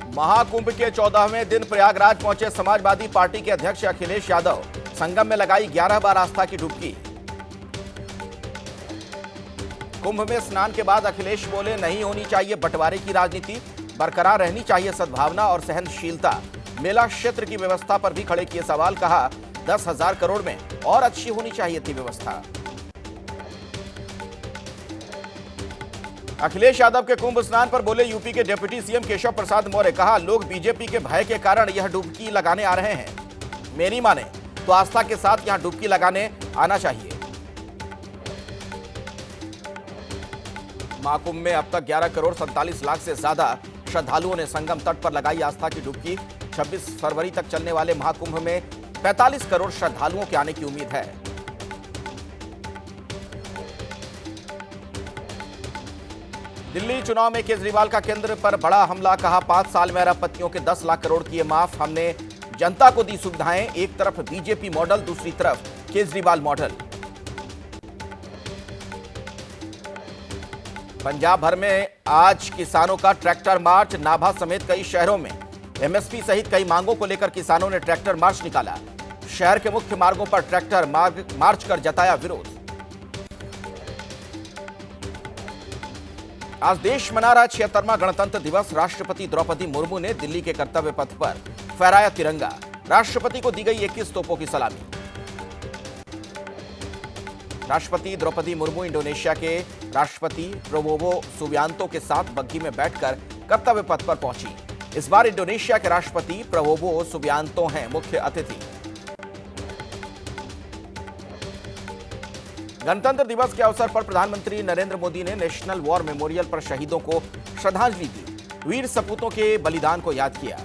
महाकुंभ के 14वें दिन प्रयागराज पहुंचे समाजवादी पार्टी के अध्यक्ष अखिलेश यादव। संगम में लगाई 11 बार आस्था की डुबकी। कुंभ में स्नान के बाद अखिलेश बोले, नहीं होनी चाहिए बंटवारे की राजनीति, बरकरार रहनी चाहिए सद्भावना और सहनशीलता। मेला क्षेत्र की व्यवस्था पर भी खड़े किए सवाल, कहा 10,000 करोड़ में और अच्छी होनी चाहिए थी व्यवस्था। अखिलेश यादव के कुंभ स्नान पर बोले यूपी के डिप्टी सीएम केशव प्रसाद मौर्य। कहा, लोग बीजेपी के भय के कारण यह डुबकी लगाने आ रहे हैं। मेरी माने तो आस्था के साथ यहां डुबकी लगाने आना चाहिए। महाकुंभ में अब तक 11 करोड़ 47 लाख से ज्यादा श्रद्धालुओं ने संगम तट पर लगाई आस्था की डुबकी। 26 फरवरी तक चलने वाले महाकुंभ में 45 करोड़ श्रद्धालुओं के आने की उम्मीद है। दिल्ली चुनाव में केजरीवाल का केंद्र पर बड़ा हमला। कहा, 5 साल में अरबपतियों के 10 लाख करोड़ किए माफ। हमने जनता को दी सुविधाएं। एक तरफ बीजेपी मॉडल, दूसरी तरफ केजरीवाल मॉडल। पंजाब भर में आज किसानों का ट्रैक्टर मार्च। नाभा समेत कई शहरों में एमएसपी सहित कई मांगों को लेकर किसानों ने ट्रैक्टर मार्च निकाला। शहर के मुख्य मार्गों पर ट्रैक्टर मार्च कर जताया विरोध। आज देश मना रहा 76वां गणतंत्र दिवस। राष्ट्रपति द्रौपदी मुर्मू ने दिल्ली के कर्तव्य पथ पर फहराया तिरंगा। राष्ट्रपति को दी गई 21 तोपों की सलामी। राष्ट्रपति द्रौपदी मुर्मू इंडोनेशिया के राष्ट्रपति प्रबोवो सुबियांतो के साथ बग्घी में बैठकर कर्तव्य पथ पर पहुंची। इस बार इंडोनेशिया के राष्ट्रपति प्रबोवो सुबियांतो हैं मुख्य अतिथि। गणतंत्र दिवस के अवसर पर प्रधानमंत्री नरेंद्र मोदी ने नेशनल वॉर मेमोरियल पर शहीदों को श्रद्धांजलि दी। वीर सपूतों के बलिदान को याद किया।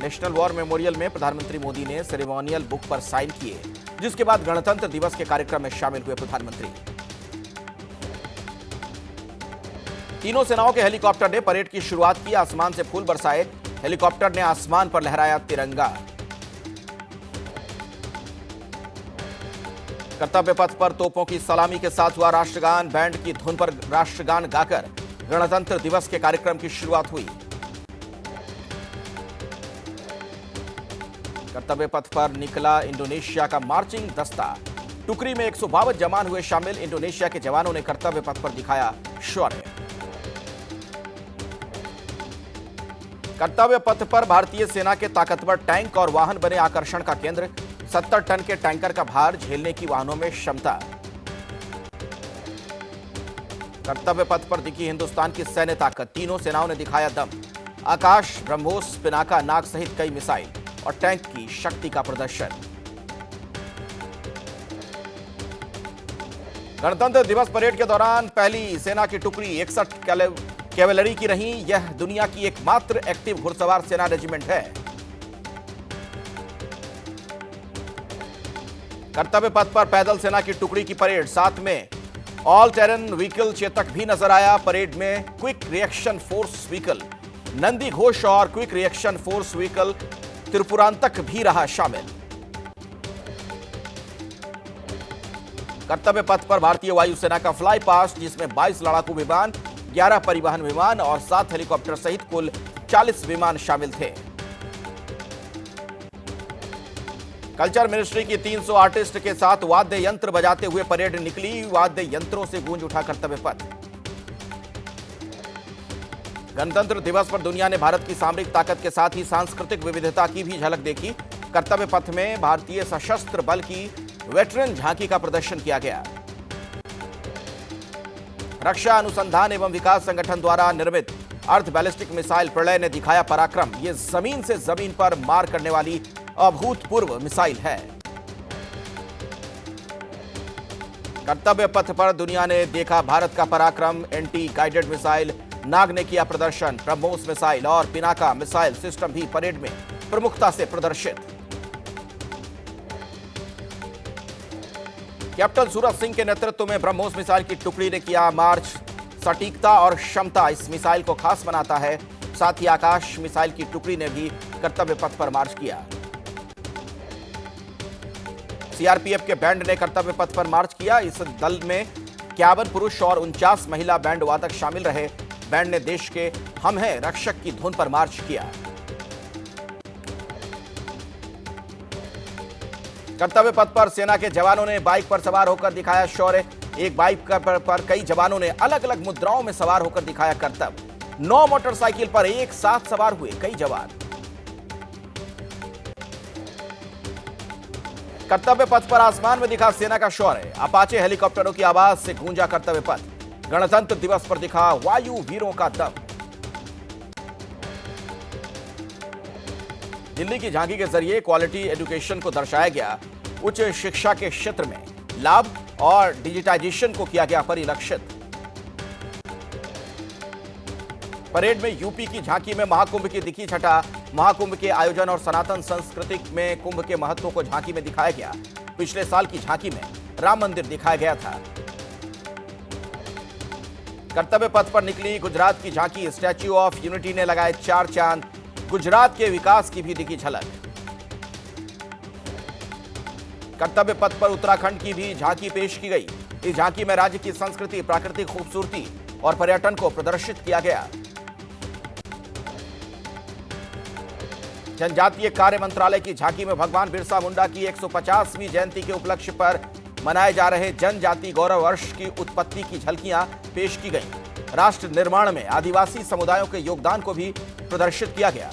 नेशनल वॉर मेमोरियल में प्रधानमंत्री मोदी ने सेरेमोनियल बुक पर साइन किए, जिसके बाद गणतंत्र दिवस के कार्यक्रम में शामिल हुए प्रधानमंत्री। तीनों सेनाओं के हेलीकॉप्टर ने परेड की शुरुआत की। आसमान से फूल बरसाए। हेलीकॉप्टर ने आसमान पर लहराया तिरंगा। कर्तव्य पथ पर तोपों की सलामी के साथ हुआ राष्ट्रगान। बैंड की धुन पर राष्ट्रगान गाकर गणतंत्र दिवस के कार्यक्रम की शुरुआत हुई। कर्तव्य पथ पर निकला इंडोनेशिया का मार्चिंग दस्ता। टुकड़ी में 152 जवान हुए शामिल। इंडोनेशिया के जवानों ने कर्तव्य पथ पर दिखाया शौर्य। कर्तव्य पथ पर भारतीय सेना के ताकतवर टैंक और वाहन बने आकर्षण का केंद्र। 70 टन के टैंकर का भार झेलने की वाहनों में क्षमता। कर्तव्य पथ पर दिखी हिंदुस्तान की सैन्य ताकत। तीनों सेनाओं ने दिखाया दम। आकाश, ब्रह्मोस, पिनाका, नाग सहित कई मिसाइल और टैंक की शक्ति का प्रदर्शन। गणतंत्र दिवस परेड के दौरान पहली सेना की टुकड़ी 61 कैवेलरी की रही। यह दुनिया की एकमात्र एक्टिव घुड़सवार सेना रेजिमेंट है। कर्तव्य पथ पर पैदल सेना की टुकड़ी की परेड, साथ में ऑल टेरन व्हीकल चेतक भी नजर आया। परेड में quick reaction force vehicle Nandi Ghosh और quick reaction force vehicle Tripurantak भी रहा शामिल। कर्तव्य पथ पर भारतीय वायुसेना का फ्लाई पास्ट, जिसमें 22 लड़ाकू विमान, 11 परिवहन विमान और 7 हेलीकॉप्टर सहित कुल 40 विमान शामिल थे। कल्चर मिनिस्ट्री की 300 आर्टिस्ट के साथ वाद्य यंत्र बजाते हुए परेड निकली। वाद्य यंत्रों से गूंज उठा कर्तव्य पथ। गणतंत्र दिवस पर दुनिया ने भारत की सामरिक ताकत के साथ ही सांस्कृतिक विविधता की भी झलक देखी। कर्तव्य पथ में भारतीय सशस्त्र बल की वेटरन झांकी का प्रदर्शन किया गया। रक्षा अनुसंधान एवं विकास संगठन द्वारा निर्मित अर्ध बैलिस्टिक मिसाइल प्रलय ने दिखाया पराक्रम। यह जमीन से जमीन पर मार करने वाली अभूतपूर्व मिसाइल है। कर्तव्य पथ पर दुनिया ने देखा भारत का पराक्रम। एंटी गाइडेड मिसाइल नाग ने किया प्रदर्शन। ब्रह्मोस मिसाइल और पिनाका मिसाइल सिस्टम भी परेड में प्रमुखता से प्रदर्शित। कैप्टन सूरज सिंह के नेतृत्व में ब्रह्मोस मिसाइल की टुकड़ी ने किया मार्च। सटीकता और क्षमता इस मिसाइल को खास बनाता है। साथ ही आकाश मिसाइल की टुकड़ी ने भी कर्तव्य पथ पर मार्च किया। सीआरपीएफ के बैंड ने कर्तव्य पथ पर मार्च किया। इस दल में 51 पुरुष और 49 महिला बैंड वादक शामिल रहे। बैंड ने देश के हम हैं रक्षक की धुन पर मार्च किया। कर्तव्य पथ पर सेना के जवानों ने बाइक पर सवार होकर दिखाया शौर्य। एक बाइक पर कई जवानों ने अलग अलग मुद्राओं में सवार होकर दिखाया कर्तव्य। 9 मोटरसाइकिल पर एक साथ सवार हुए कई जवान। कर्तव्य पथ पर आसमान में दिखा सेना का शौर्य। अपाचे हेलीकॉप्टरों की आवाज से गूंजा कर्तव्य पथ। गणतंत्र दिवस पर दिखा वायु वीरों का दम। दिल्ली की झांकी के जरिए क्वालिटी एजुकेशन को दर्शाया गया। उच्च शिक्षा के क्षेत्र में लाभ और डिजिटाइजेशन को किया गया परिलक्षित। परेड में यूपी की झांकी में महाकुंभ की दिखी छटा। महाकुंभ के आयोजन और सनातन संस्कृति में कुंभ के महत्व को झांकी में दिखाया गया। पिछले साल की झांकी में राम मंदिर दिखाया गया था। कर्तव्य पथ पर निकली गुजरात की झांकी। स्टैच्यू ऑफ यूनिटी ने लगाए 4 चांद। गुजरात के विकास की भी दिखी झलक। कर्तव्य पथ पर उत्तराखंड की भी झांकी पेश की गई। इस झांकी में राज्य की संस्कृति, प्राकृतिक खूबसूरती और पर्यटन को प्रदर्शित किया गया। जनजातीय कार्य मंत्रालय की झांकी में भगवान बिरसा मुंडा की 150वीं जयंती के उपलक्ष्य पर मनाए जा रहे जनजाति गौरव वर्ष की उत्पत्ति की झलकियां पेश की गई। राष्ट्र निर्माण में आदिवासी समुदायों के योगदान को भी प्रदर्शित किया गया।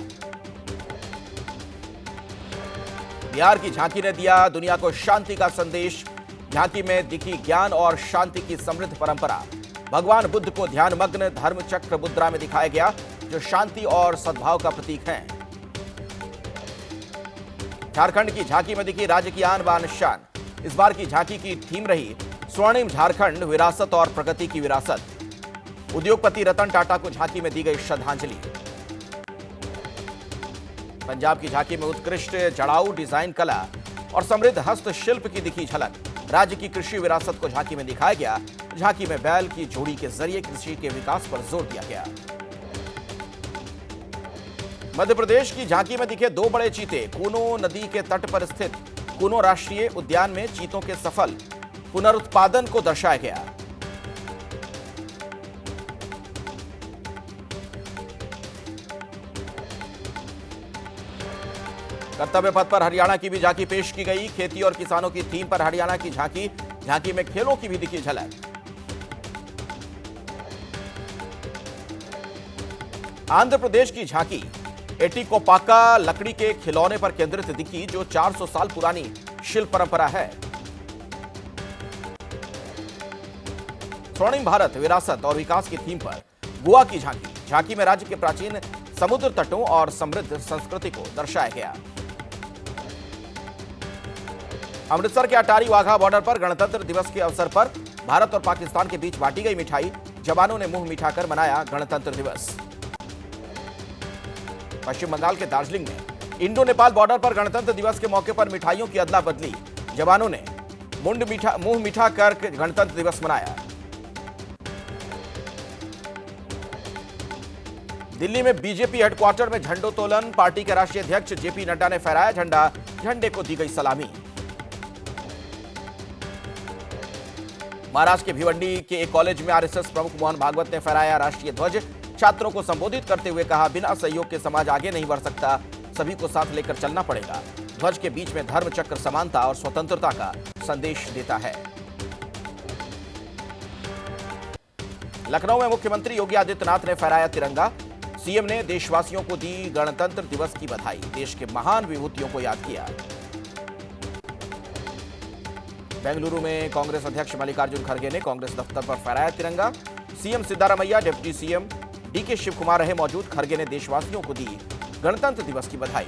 बिहार की झांकी ने दिया दुनिया को शांति का संदेश। झांकी में दिखी ज्ञान और शांति की समृद्ध परंपरा। भगवान बुद्ध को ध्यानमग्न धर्म चक्र मुद्रा में दिखाया गया, जो शांति और सद्भाव का प्रतीक है। झारखंड की झांकी में दिखी राज्य की आन बान शान। इस बार की झांकी की थीम रही स्वर्णिम झारखंड, विरासत और प्रगति की विरासत। उद्योगपति रतन टाटा को झांकी में दी गई श्रद्धांजलि। पंजाब की झांकी में उत्कृष्ट जड़ाऊ डिजाइन कला और समृद्ध हस्तशिल्प की दिखी झलक। राज्य की कृषि विरासत को झांकी में दिखाया गया। झांकी में बैल की जोड़ी के जरिए कृषि के विकास पर जोर दिया गया। मध्य प्रदेश की झांकी में दिखे 2 बड़े चीते। कूनो नदी के तट पर स्थित कूनो राष्ट्रीय उद्यान में चीतों के सफल पुनरुत्पादन को दर्शाया गया। कर्तव्य पथ पर हरियाणा की भी झांकी पेश की गई। खेती और किसानों की थीम पर हरियाणा की झांकी। झांकी में खेलों की भी दिखी झलक। आंध्र प्रदेश की झांकी एटिकोपाका लकड़ी के खिलौने पर केंद्रित दिखी, जो 400 साल पुरानी शिल्प परंपरा है। स्वर्णिम भारत, विरासत और विकास की थीम पर गोवा की झांकी। झांकी में राज्य के प्राचीन समुद्र तटों और समृद्ध संस्कृति को दर्शाया गया। अमृतसर के अटारी वाघा बॉर्डर पर गणतंत्र दिवस के अवसर पर भारत और पाकिस्तान के बीच बांटी गई मिठाई। जवानों ने मुंह मिठाकर मनाया गणतंत्र दिवस। पश्चिम बंगाल के दार्जिलिंग में इंडो नेपाल बॉर्डर पर गणतंत्र दिवस के मौके पर मिठाइयों की अदला बदली। जवानों ने मुंह मीठा कर गणतंत्र दिवस मनाया। दिल्ली में बीजेपी हेडक्वार्टर में झंडोत्तोलन। पार्टी के राष्ट्रीय अध्यक्ष जेपी नड्डा ने फहराया झंडा। झंडे को दी गई सलामी। महाराष्ट्र के भिवंडी के एक कॉलेज में आरएसएस प्रमुख मोहन भागवत ने फहराया राष्ट्रीय ध्वज। छात्रों को संबोधित करते हुए कहा, बिना सहयोग के समाज आगे नहीं बढ़ सकता, सभी को साथ लेकर चलना पड़ेगा। ध्वज के बीच में धर्म चक्र समानता और स्वतंत्रता का संदेश देता है। लखनऊ में मुख्यमंत्री योगी आदित्यनाथ ने फहराया तिरंगा। सीएम ने देशवासियों को दी गणतंत्र दिवस की बधाई। देश के महान विभूतियों को याद किया। बेंगलुरु में कांग्रेस अध्यक्ष मल्लिकार्जुन खड़गे ने कांग्रेस दफ्तर पर फहराया तिरंगा। CM Siddaramaiah, deputy CM DK Shivakumar रहे मौजूद। खड़गे ने देशवासियों को दी गणतंत्र दिवस की बधाई।